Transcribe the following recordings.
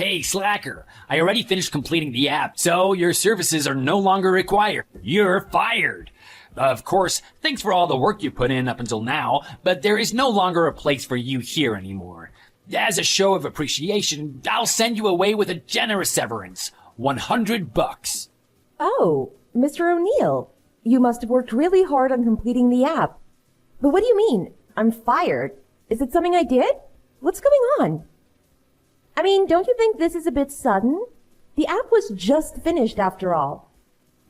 Hey, Slacker, I already finished completing the app, so your services are no longer required. You're fired. Of course, thanks for all the work you put in up until now, but there is no longer a place for you here anymore. As a show of appreciation, I'll send you away with a generous severance. $100. Oh, Mr. O'Neill, you must have worked really hard on completing the app. But what do you mean? I'm fired. Is it something I did? What's going on? I mean, don't you think this is a bit sudden? The app was just finished after all.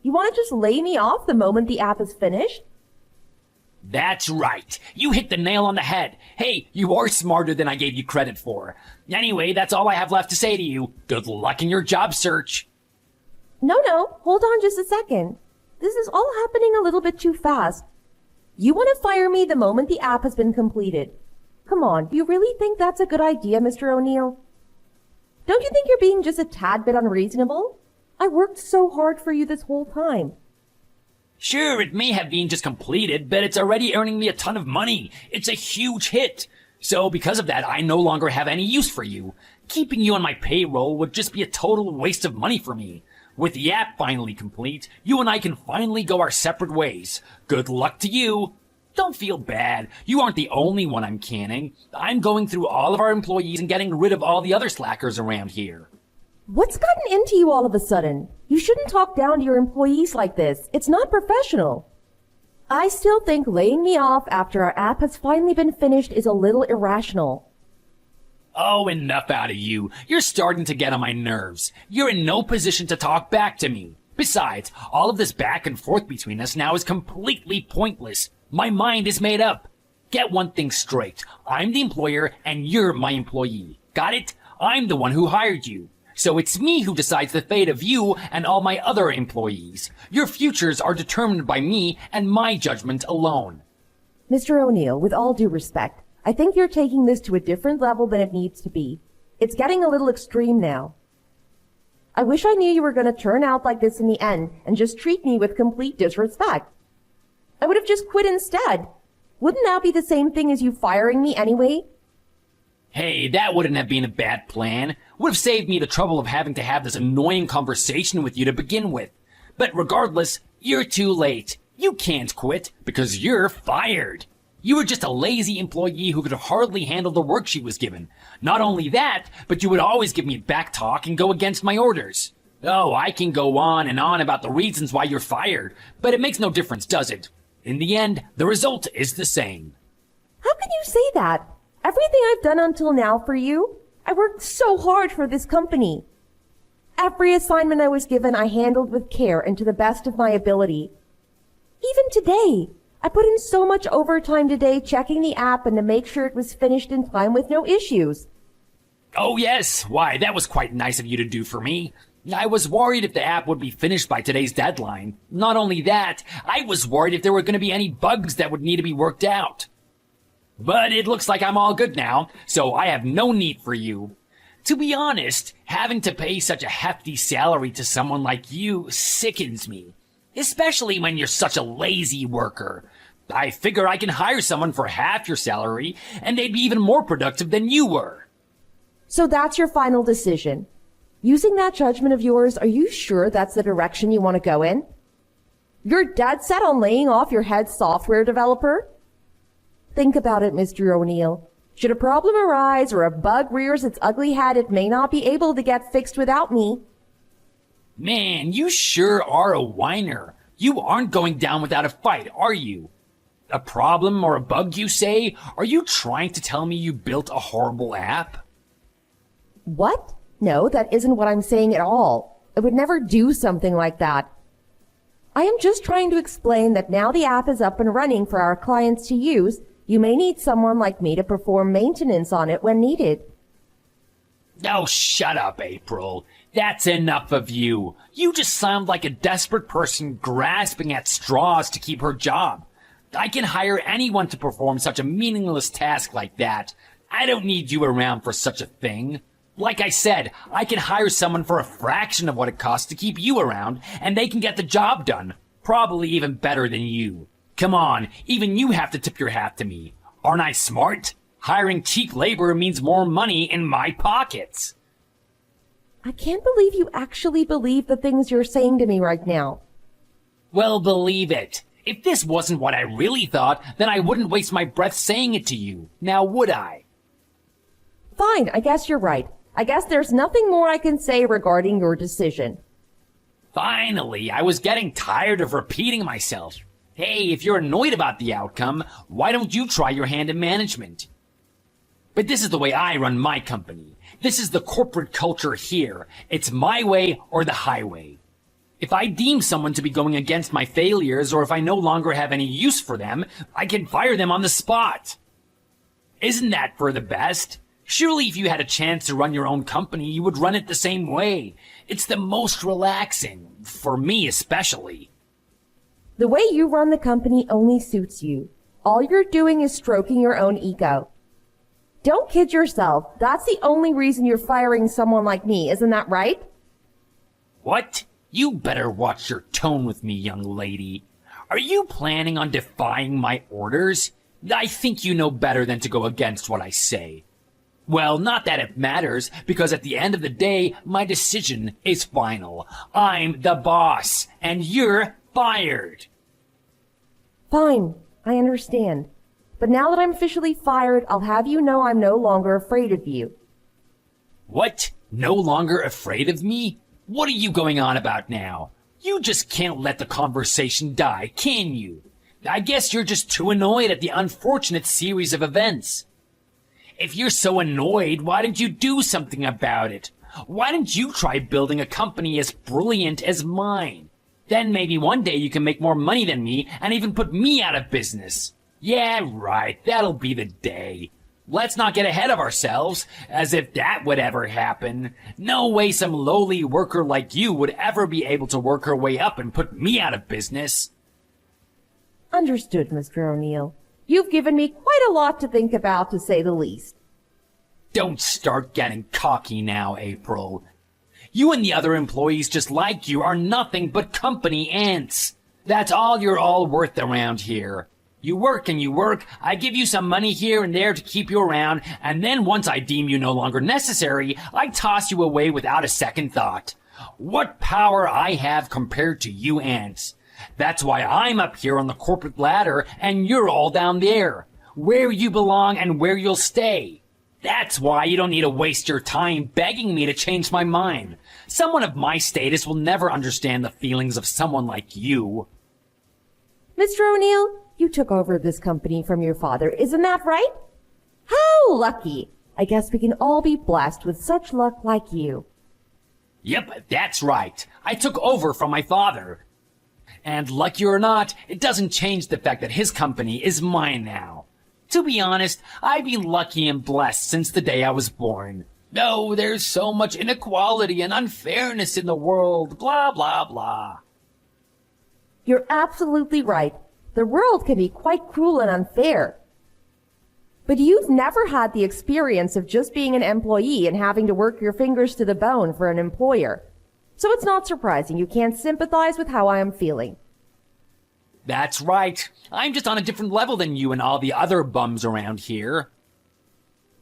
You want to just lay me off the moment the app is finished? That's right. You hit the nail on the head. Hey, you are smarter than I gave you credit for. Anyway, that's all I have left to say to you. Good luck in your job search. No, hold on just a second. This is all happening a little bit too fast. You want to fire me the moment the app has been completed. Come on, do you really think that's a good idea, Mr. O'Neill? Don't you think you're being just a tad bit unreasonable? I worked so hard for you this whole time. Sure, it may have been just completed, but it's already earning me a ton of money. It's a huge hit. So because of that, I no longer have any use for you. Keeping you on my payroll would just be a total waste of money for me. With the app finally complete, you and I can finally go our separate ways. Good luck to you. Don't feel bad. You aren't the only one I'm canning. I'm going through all of our employees and getting rid of all the other slackers around here. What's gotten into you all of a sudden? You shouldn't talk down to your employees like this. It's not professional. I still think laying me off after our app has finally been finished is a little irrational. Oh, enough out of you. You're starting to get on my nerves. You're in no position to talk back to me. Besides, all of this back and forth between us now is completely pointless. My mind is made up. Get one thing straight. I'm the employer and you're my employee. Got it? I'm the one who hired you. So it's me who decides the fate of you and all my other employees. Your futures are determined by me and my judgment alone. Mr. O'Neill, with all due respect, I think you're taking this to a different level than it needs to be. It's getting a little extreme now. I wish I knew you were going to turn out like this in the end and just treat me with complete disrespect. I would have just quit instead. Wouldn't that be the same thing as you firing me anyway? Hey, that wouldn't have been a bad plan. Would have saved me the trouble of having to have this annoying conversation with you to begin with. But regardless, you're too late. You can't quit because you're fired. You were just a lazy employee who could hardly handle the work she was given. Not only that, but you would always give me back talk and go against my orders. Oh, I can go on and on about the reasons why you're fired, but it makes no difference, does it? In the end, the result is the same. How can you say that? Everything I've done until now for you, I worked so hard for this company. Every assignment I was given, I handled with care and to the best of my ability. Even today, I put in so much overtime today checking the app and to make sure it was finished in time with no issues. Oh yes, why, that was quite nice of you to do for me. I was worried if the app would be finished by today's deadline. Not only that, I was worried if there were going to be any bugs that would need to be worked out. But it looks like I'm all good now, so I have no need for you. To be honest, having to pay such a hefty salary to someone like you sickens me. Especially when you're such a lazy worker. I figure I can hire someone for half your salary, and they'd be even more productive than you were. So that's your final decision. Using that judgment of yours, are you sure that's the direction you want to go in? You're dead set on laying off your head software developer? Think about it, Mr. O'Neill. Should a problem arise or a bug rears its ugly head, it may not be able to get fixed without me. Man, you sure are a whiner. You aren't going down without a fight, are you? A problem or a bug, you say? Are you trying to tell me you built a horrible app? What? No, that isn't what I'm saying at all. I would never do something like that. I am just trying to explain that now the app is up and running for our clients to use, you may need someone like me to perform maintenance on it when needed. Oh, shut up, April. That's enough of you. You just sound like a desperate person grasping at straws to keep her job. I can hire anyone to perform such a meaningless task like that. I don't need you around for such a thing. Like I said, I can hire someone for a fraction of what it costs to keep you around, and they can get the job done. Probably even better than you. Come on, even you have to tip your hat to me. Aren't I smart? Hiring cheap labor means more money in my pockets. I can't believe you actually believe the things you're saying to me right now. Well, believe it. If this wasn't what I really thought, then I wouldn't waste my breath saying it to you. Now would I? Fine, I guess you're right. I guess there's nothing more I can say regarding your decision. Finally, I was getting tired of repeating myself. Hey, if you're annoyed about the outcome, why don't you try your hand in management? But this is the way I run my company. This is the corporate culture here. It's my way or the highway. If I deem someone to be going against my failures, or if I no longer have any use for them, I can fire them on the spot. Isn't that for the best? Surely if you had a chance to run your own company, you would run it the same way. It's the most relaxing, for me especially. The way you run the company only suits you. All you're doing is stroking your own ego. Don't kid yourself. That's the only reason you're firing someone like me, isn't that right? What? You better watch your tone with me, young lady. Are you planning on defying my orders? I think you know better than to go against what I say. Well, not that it matters, because at the end of the day, my decision is final. I'm the boss, and you're fired. Fine, I understand. But now that I'm officially fired, I'll have you know I'm no longer afraid of you. What? No longer afraid of me? What are you going on about now? You just can't let the conversation die, can you? I guess you're just too annoyed at the unfortunate series of events. If you're so annoyed, why didn't you do something about it? Why didn't you try building a company as brilliant as mine? Then maybe one day you can make more money than me and even put me out of business. Yeah, right, that'll be the day. Let's not get ahead of ourselves, as if that would ever happen. No way some lowly worker like you would ever be able to work her way up and put me out of business. Understood, Mr. O'Neill. You've given me quite a lot to think about, to say the least. Don't start getting cocky now, April. You and the other employees just like you are nothing but company ants. That's all you're all worth around here. You work and you work, I give you some money here and there to keep you around, and then once I deem you no longer necessary, I toss you away without a second thought. What power I have compared to you ants. That's why I'm up here on the corporate ladder and you're all down there. Where you belong and where you'll stay. That's why you don't need to waste your time begging me to change my mind. Someone of my status will never understand the feelings of someone like you. Mr. O'Neill, you took over this company from your father, isn't that right? How lucky! I guess we can all be blessed with such luck like you. Yep, that's right. I took over from my father. And lucky or not, it doesn't change the fact that his company is mine now. To be honest, I've been lucky and blessed since the day I was born. No, there's so much inequality and unfairness in the world, blah, blah, blah. You're absolutely right. The world can be quite cruel and unfair. But you've never had the experience of just being an employee and having to work your fingers to the bone for an employer. So it's not surprising you can't sympathize with how I am feeling. That's right. I'm just on a different level than you and all the other bums around here.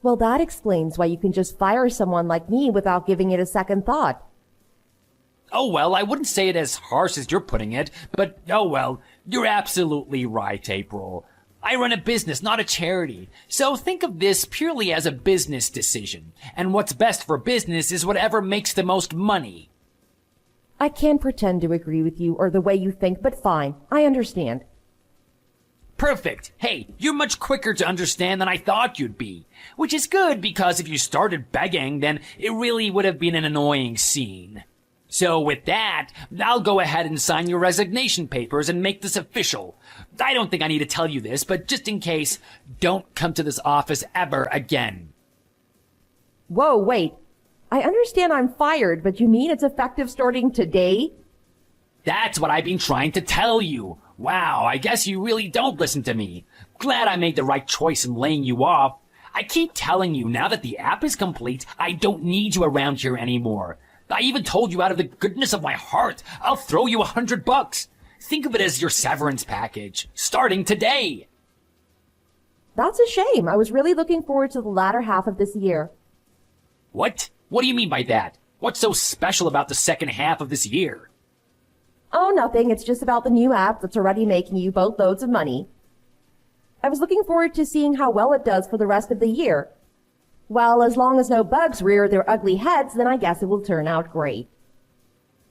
Well, that explains why you can just fire someone like me without giving it a second thought. Oh, well, I wouldn't say it as harsh as you're putting it, but oh well, you're absolutely right, April. I run a business, not a charity. So think of this purely as a business decision. And what's best for business is whatever makes the most money. I can't pretend to agree with you or the way you think, but fine. I understand. Perfect. Hey, you're much quicker to understand than I thought you'd be. Which is good, because if you started begging, then it really would have been an annoying scene. So with that, I'll go ahead and sign your resignation papers and make this official. I don't think I need to tell you this, but just in case, don't come to this office ever again. Whoa, wait. I understand I'm fired, but you mean it's effective starting today? That's what I've been trying to tell you. Wow, I guess you really don't listen to me. Glad I made the right choice in laying you off. I keep telling you, now that the app is complete, I don't need you around here anymore. I even told you out of the goodness of my heart, I'll throw you $100. Think of it as your severance package, starting today. That's a shame. I was really looking forward to the latter half of this year. What? What do you mean by that? What's so special about the second half of this year? Oh, nothing. It's just about the new app that's already making you boatloads of money. I was looking forward to seeing how well it does for the rest of the year. Well, as long as no bugs rear their ugly heads, then I guess it will turn out great.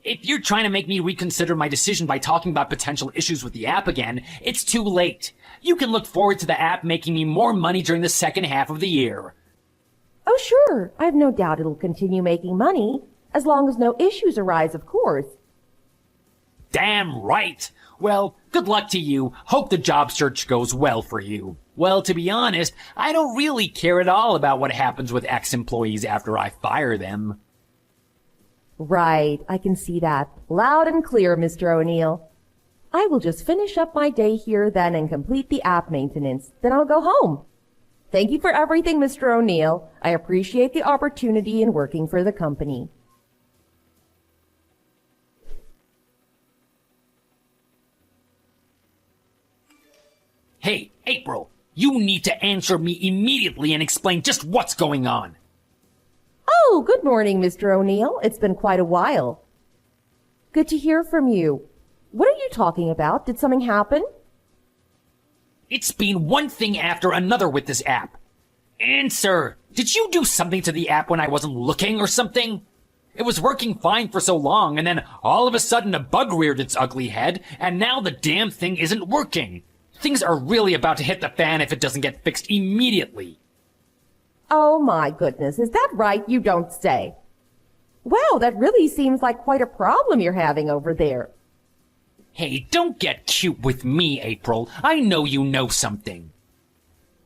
If you're trying to make me reconsider my decision by talking about potential issues with the app again, it's too late. You can look forward to the app making me more money during the second half of the year. Oh, sure. I have no doubt it'll continue making money, as long as no issues arise, of course. Damn right! Well, good luck to you. Hope the job search goes well for you. Well, to be honest, I don't really care at all about what happens with ex-employees after I fire them. Right, I can see that. Loud and clear, Mr. O'Neill. I will just finish up my day here then and complete the app maintenance. Then I'll go home. Thank you for everything, Mr. O'Neill. I appreciate the opportunity in working for the company. Hey, April, you need to answer me immediately and explain just what's going on. Oh, good morning, Mr. O'Neill. It's been quite a while. Good to hear from you. What are you talking about? Did something happen? It's been one thing after another with this app. Answer! Did you do something to the app when I wasn't looking or something? It was working fine for so long, and then all of a sudden a bug reared its ugly head, and now the damn thing isn't working. Things are really about to hit the fan if it doesn't get fixed immediately. Oh my goodness, is that right? You don't say. Wow, that really seems like quite a problem you're having over there. Hey, don't get cute with me, April. I know you know something.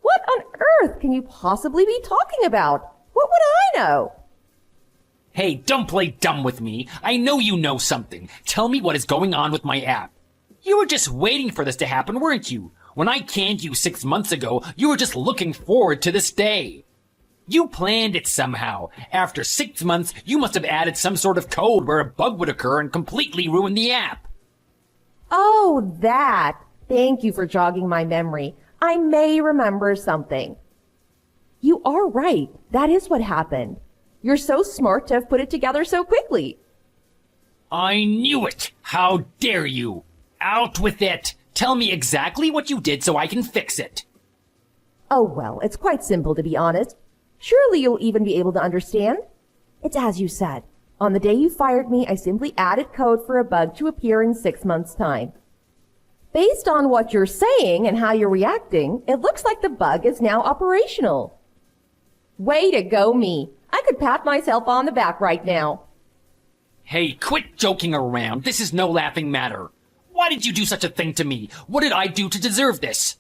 What on earth can you possibly be talking about? What would I know? Hey, don't play dumb with me. I know you know something. Tell me what is going on with my app. You were just waiting for this to happen, weren't you? When I canned you 6 months ago, you were just looking forward to this day. You planned it somehow. After 6 months, you must have added some sort of code where a bug would occur and completely ruin the app. Oh, that. Thank you for jogging my memory. I may remember something. You are right. That is what happened. You're so smart to have put it together so quickly. I knew it! How dare you! Out with it! Tell me exactly what you did so I can fix it. Oh, well, it's quite simple to be honest. Surely you'll even be able to understand. It's as you said. On the day you fired me, I simply added code for a bug to appear in 6 months' time. Based on what you're saying and how you're reacting, it looks like the bug is now operational. Way to go, me. I could pat myself on the back right now. Hey, quit joking around. This is no laughing matter. Why did you do such a thing to me? What did I do to deserve this?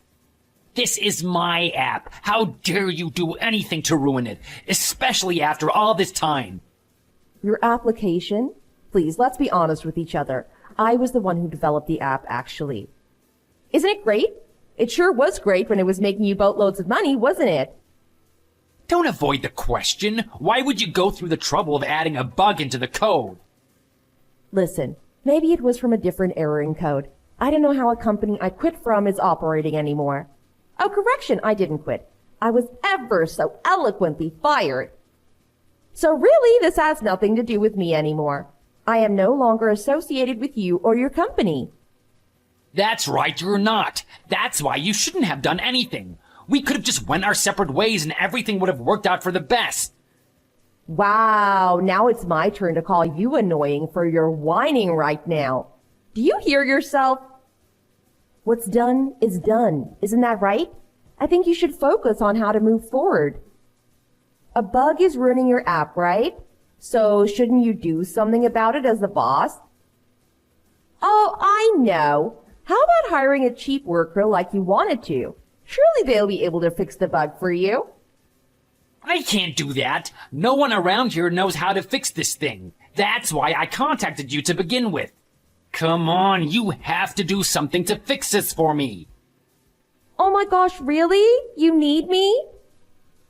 This is my app. How dare you do anything to ruin it, especially after all this time? Your application? Please, let's be honest with each other. I was the one who developed the app, actually. Isn't it great? It sure was great when it was making you boatloads of money, wasn't it? Don't avoid the question. Why would you go through the trouble of adding a bug into the code? Listen, maybe it was from a different error in code. I don't know how a company I quit from is operating anymore. Oh, correction, I didn't quit. I was ever so eloquently fired. So really, this has nothing to do with me anymore. I am no longer associated with you or your company. That's right, you're not. That's why you shouldn't have done anything. We could have just went our separate ways and everything would have worked out for the best. Wow, now it's my turn to call you annoying for your whining right now. Do you hear yourself? What's done is done, isn't that right? I think you should focus on how to move forward. A bug is ruining your app, right? So shouldn't you do something about it as the boss? Oh, I know. How about hiring a cheap worker like you wanted to? Surely they'll be able to fix the bug for you. I can't do that. No one around here knows how to fix this thing. That's why I contacted you to begin with. Come on, you have to do something to fix this for me. Oh my gosh, really? You need me?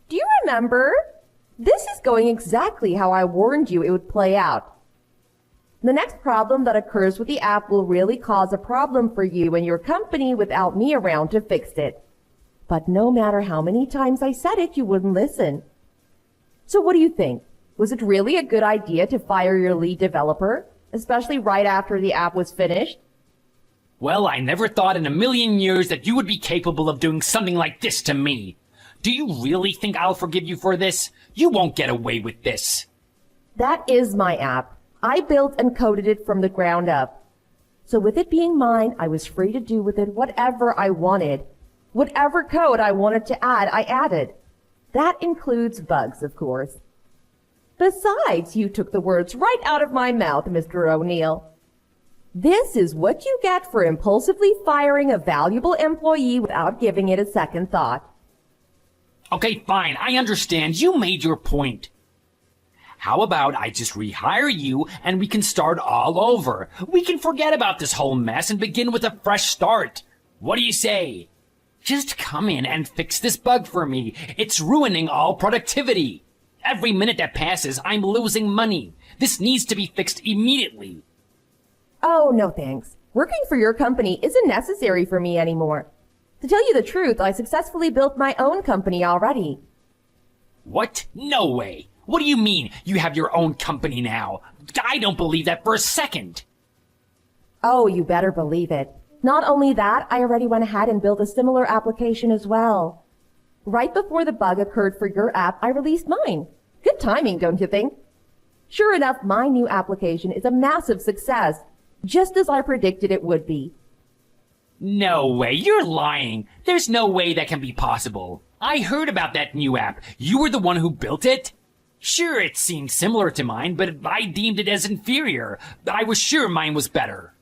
Do you remember? This is going exactly how I warned you it would play out. The next problem that occurs with the app will really cause a problem for you and your company without me around to fix it. But no matter how many times I said it, you wouldn't listen. So what do you think? Was it really a good idea to fire your lead developer, especially right after the app was finished? Well, I never thought in a million years that you would be capable of doing something like this to me. Do you really think I'll forgive you for this? You won't get away with this. That is my app. I built and coded it from the ground up. So with it being mine, I was free to do with it whatever I wanted. Whatever code I wanted to add, I added. That includes bugs, of course. Besides, you took the words right out of my mouth, Mr. O'Neill. This is what you get for impulsively firing a valuable employee without giving it a second thought. Okay, fine, I understand. You made your point. How about I just rehire you and we can start all over? We can forget about this whole mess and begin with a fresh start. What do you say? Just come in and fix this bug for me. It's ruining all productivity. Every minute that passes, I'm losing money. This needs to be fixed immediately. Oh, no thanks. Working for your company isn't necessary for me anymore. To tell you the truth, I successfully built my own company already. What? No way. What do you mean you have your own company now? I don't believe that for a second. Oh, you better believe it. Not only that, I already went ahead and built a similar application as well. Right before the bug occurred for your app, I released mine. Good timing, don't you think? Sure enough, my new application is a massive success, just as I predicted it would be. No way, you're lying. There's no way that can be possible. I heard about that new app. You were the one who built it? Sure, it seemed similar to mine, but I deemed it as inferior. I was sure mine was better.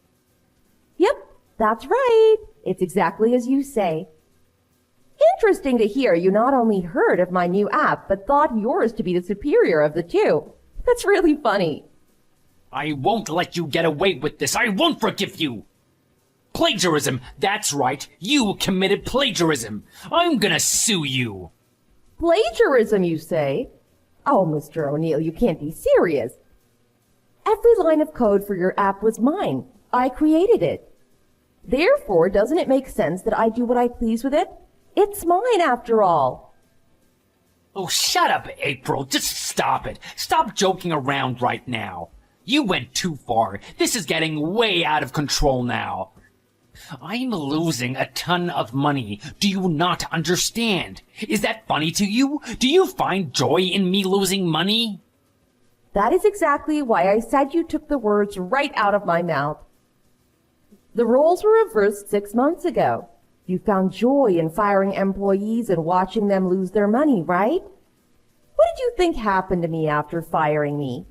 Yep, that's right. It's exactly as you say. Interesting to hear you not only heard of my new app, but thought yours to be the superior of the two. That's really funny. I won't let you get away with this. I won't forgive you. Plagiarism. That's right. You committed plagiarism. I'm gonna sue you. Plagiarism, you say? Oh, Mr. O'Neill, you can't be serious. Every line of code for your app was mine. I created it. Therefore, doesn't it make sense that I do what I please with it? It's mine, after all. Oh, shut up, April. Just stop it. Stop joking around right now. You went too far. This is getting way out of control now. I'm losing a ton of money. Do you not understand? Is that funny to you? Do you find joy in me losing money? That is exactly why I said you took the words right out of my mouth. The roles were reversed 6 months ago. You found joy in firing employees and watching them lose their money, right? What did you think happened to me after firing me?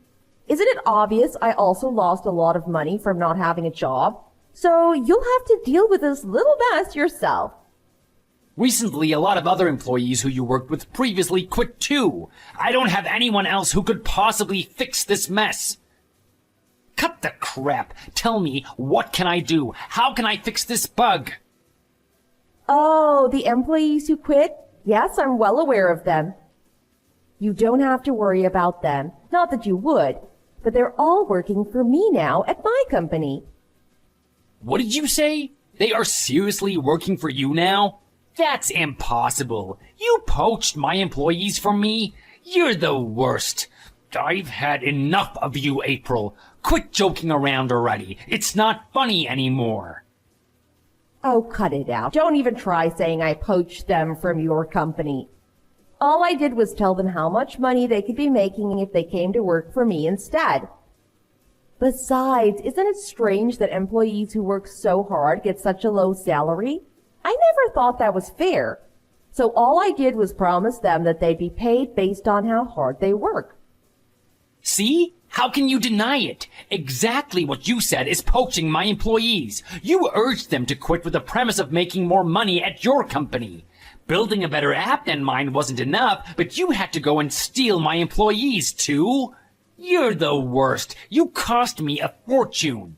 Isn't it obvious I also lost a lot of money from not having a job? So you'll have to deal with this little mess yourself. Recently, a lot of other employees who you worked with previously quit too. I don't have anyone else who could possibly fix this mess. Cut the crap. Tell me, what can I do? How can I fix this bug? Oh, the employees who quit? Yes, I'm well aware of them. You don't have to worry about them. Not that you would. But they're all working for me now at my company. What did you say? They are seriously working for you now? That's impossible. You poached my employees from me? You're the worst. I've had enough of you, April. Quit joking around already. It's not funny anymore. Oh, cut it out. Don't even try saying I poached them from your company. All I did was tell them how much money they could be making if they came to work for me instead. Besides, isn't it strange that employees who work so hard get such a low salary? I never thought that was fair. So all I did was promise them that they'd be paid based on how hard they work. See? How can you deny it? Exactly what you said is poaching my employees. You urged them to quit with the premise of making more money at your company. Building a better app than mine wasn't enough, but you had to go and steal my employees too. You're the worst. You cost me a fortune.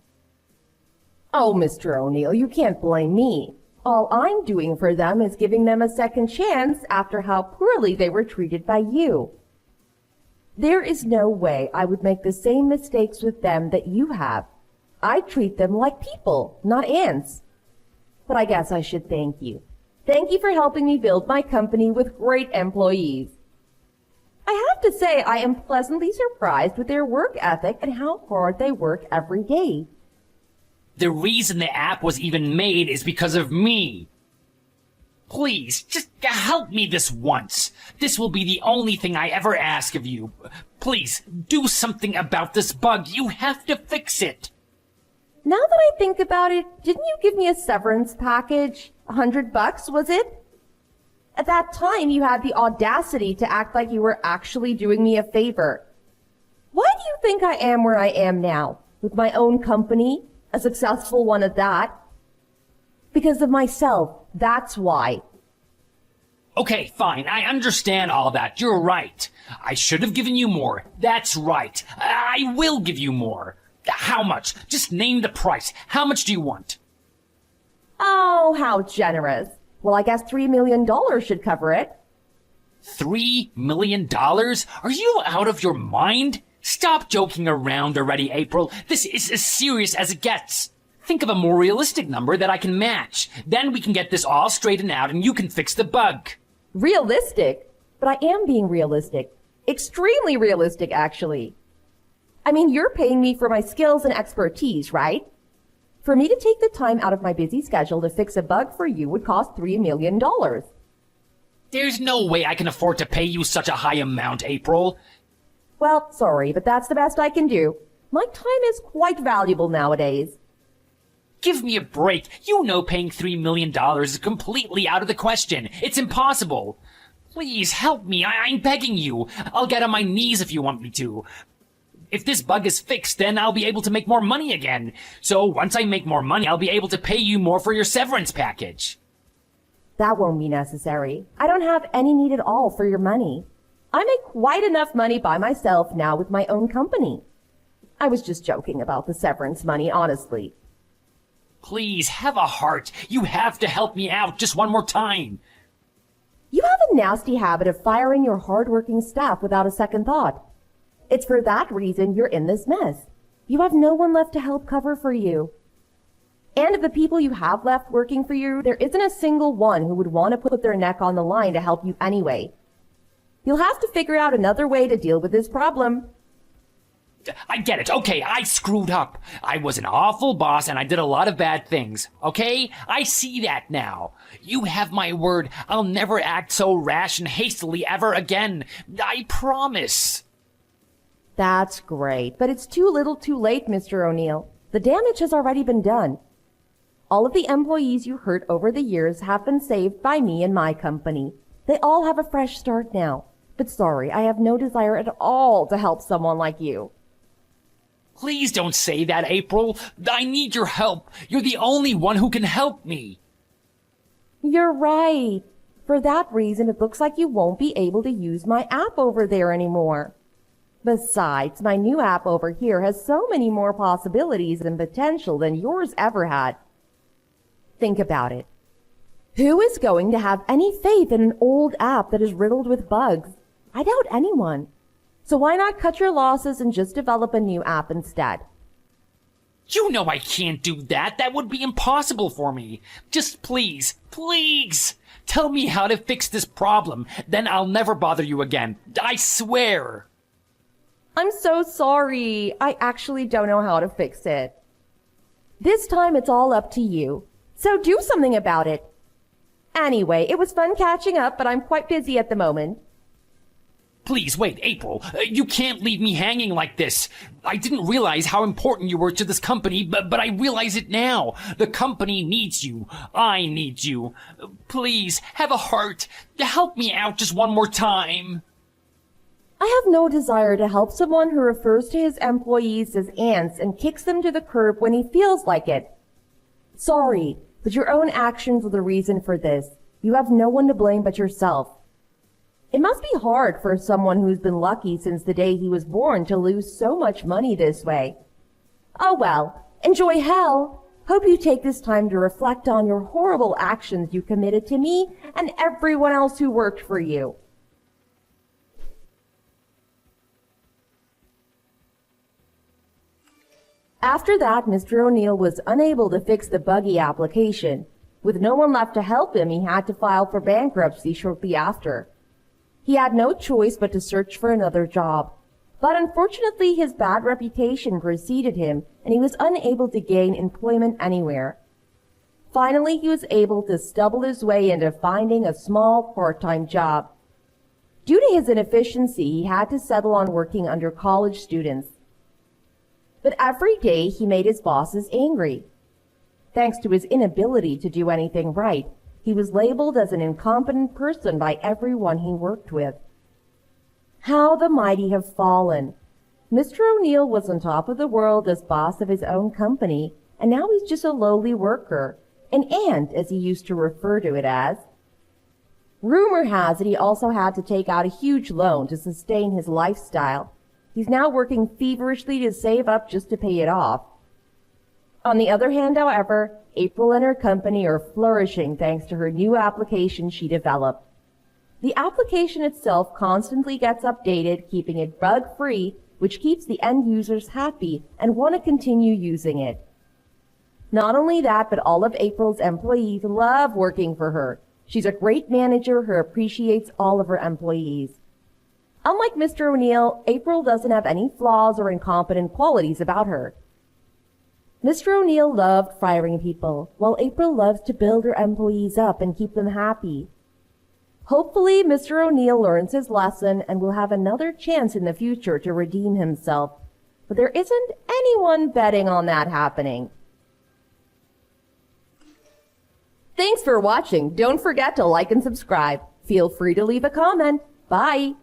Oh, Mr. O'Neill, you can't blame me. All I'm doing for them is giving them a second chance after how poorly they were treated by you. There is no way I would make the same mistakes with them that you have. I treat them like people, not ants. But I guess I should thank you. Thank you for helping me build my company with great employees. I have to say I am pleasantly surprised with their work ethic and how hard they work every day. The reason the app was even made is because of me. Please, just help me this once. This will be the only thing I ever ask of you. Please, do something about this bug. You have to fix it. Now that I think about it, didn't you give me a severance package? $100, was it? At that time, you had the audacity to act like you were actually doing me a favor. Why do you think I am where I am now? With my own company? A successful one at that? Because of myself. That's why. Okay, fine. I understand all that. You're right. I should have given you more. That's right. I will give you more. How much? Just name the price. How much do you want? Oh, how generous. Well, I guess $3 million should cover it. $3 million? Are you out of your mind? Stop joking around already, April. This is as serious as it gets. Think of a more realistic number that I can match. Then we can get this all straightened out and you can fix the bug. Realistic? But I am being realistic. Extremely realistic, actually. I mean, you're paying me for my skills and expertise, right? For me to take the time out of my busy schedule to fix a bug for you would cost $3 million. There's no way I can afford to pay you such a high amount, April. Well, sorry, but that's the best I can do. My time is quite valuable nowadays. Give me a break. You know paying $3 million is completely out of the question. It's impossible. Please help me. I'm begging you. I'll get on my knees if you want me to. If this bug is fixed, then I'll be able to make more money again. So once I make more money, I'll be able to pay you more for your severance package. That won't be necessary. I don't have any need at all for your money. I make quite enough money by myself now with my own company. I was just joking about the severance money, honestly. Please, have a heart. You have to help me out just one more time. You have a nasty habit of firing your hard-working staff without a second thought. It's for that reason you're in this mess. You have no one left to help cover for you. And of the people you have left working for you, there isn't a single one who would want to put their neck on the line to help you anyway. You'll have to figure out another way to deal with this problem. I get it. Okay, I screwed up. I was an awful boss and I did a lot of bad things. Okay? I see that now. You have my word. I'll never act so rash and hastily ever again. I promise. That's great, but it's too little too late, Mr. O'Neill. The damage has already been done. All of the employees you hurt over the years have been saved by me and my company. They all have a fresh start now. But sorry, I have no desire at all to help someone like you. Please don't say that, April. I need your help. You're the only one who can help me. You're right. For that reason, it looks like you won't be able to use my app over there anymore. Besides, my new app over here has so many more possibilities and potential than yours ever had. Think about it. Who is going to have any faith in an old app that is riddled with bugs? I doubt anyone. So why not cut your losses and just develop a new app instead? You know I can't do that. That would be impossible for me. Just please, please, tell me how to fix this problem. Then I'll never bother you again. I swear. I'm so sorry. I actually don't know how to fix it. This time it's all up to you. So do something about it. Anyway, it was fun catching up, but I'm quite busy at the moment. Please, wait, April. You can't leave me hanging like this. I didn't realize how important you were to this company, but I realize it now. The company needs you. I need you. Please, have a heart. Help me out just one more time. I have no desire to help someone who refers to his employees as ants and kicks them to the curb when he feels like it. Sorry, but your own actions are the reason for this. You have no one to blame but yourself. It must be hard for someone who's been lucky since the day he was born to lose so much money this way. Oh well, enjoy hell. Hope you take this time to reflect on your horrible actions you committed to me and everyone else who worked for you. After that, Mr. O'Neill was unable to fix the buggy application. With no one left to help him, he had to file for bankruptcy shortly after. He had no choice but to search for another job. But unfortunately, his bad reputation preceded him, and he was unable to gain employment anywhere. Finally, he was able to stumble his way into finding a small part-time job. Due to his inefficiency, he had to settle on working under college students. But every day he made his bosses angry. Thanks to his inability to do anything right, he was labeled as an incompetent person by everyone he worked with. How the mighty have fallen. Mr. O'Neill was on top of the world as boss of his own company, and now he's just a lowly worker, an ant as he used to refer to it as. Rumor has it he also had to take out a huge loan to sustain his lifestyle. He's now working feverishly to save up just to pay it off. On the other hand, however, April and her company are flourishing thanks to her new application she developed. The application itself constantly gets updated, keeping it bug-free, which keeps the end users happy and want to continue using it. Not only that, but all of April's employees love working for her. She's a great manager who appreciates all of her employees. Unlike Mr. O'Neill, April doesn't have any flaws or incompetent qualities about her. Mr. O'Neill loved firing people, while April loves to build her employees up and keep them happy. Hopefully, Mr. O'Neill learns his lesson and will have another chance in the future to redeem himself. But there isn't anyone betting on that happening. Thanks for watching. Don't forget to like and subscribe. Feel free to leave a comment. Bye.